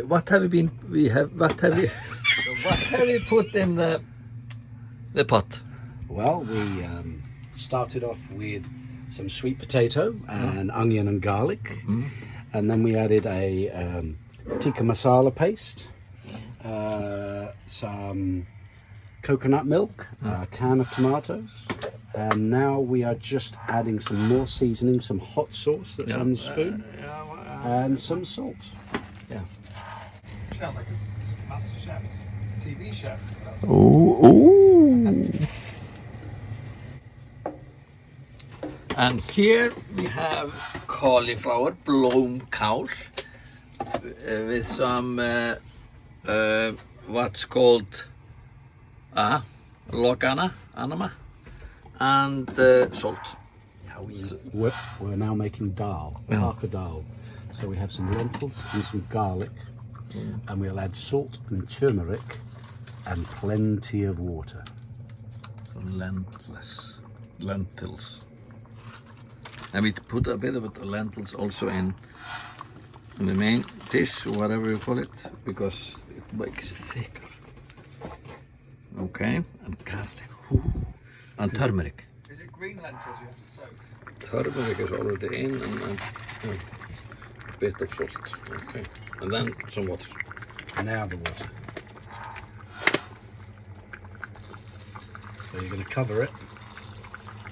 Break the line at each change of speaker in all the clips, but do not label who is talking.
what have we what have we put in the pot?
Well, we started off with some sweet potato and onion and garlic, and then we added a tikka masala paste, some coconut milk, a can of tomatoes, and now we are just adding some more seasoning, some hot sauce that's on the spoon, and some salt. Yeah.
Sound like a Master Chef's TV chef.
Ooh. And here we have cauliflower, Blómkál, with some what's called anama, and salt.
Yeah, we're now making dal, Tarka Dhal. So we have some lentils and some garlic, and we'll add salt and turmeric and plenty of water.
So lentils. And we put a bit of the lentils also in the main dish, whatever you call it, because it makes it thicker. Okay, and garlic, and turmeric.
Is it green lentils you have to soak?
Turmeric is already in, and a bit of salt. Okay, and then some water.
Now the water. So you're going to cover it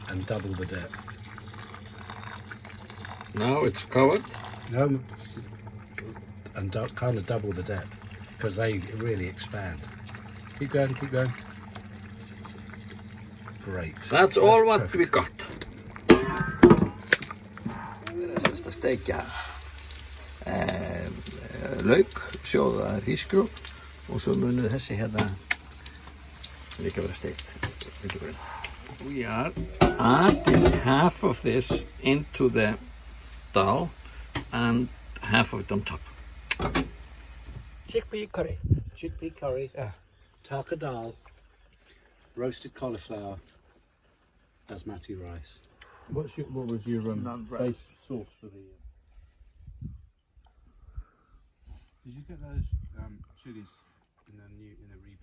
and double the depth.
Now it's covered.
And kind of double the depth, because they really expand. Keep going, keep going. Great.
That's all what we got. Þess að steikja lauk, sjóða hrísgrjón og svo munið þessi hérna líka vera steikt. We are adding half of this into the dal and half of it on top.
Chickpea curry. Chickpea curry. Tarka Dhal. Roasted cauliflower. Basmati rice.
What was your base sauce for the? Did you get those chilies in the refill?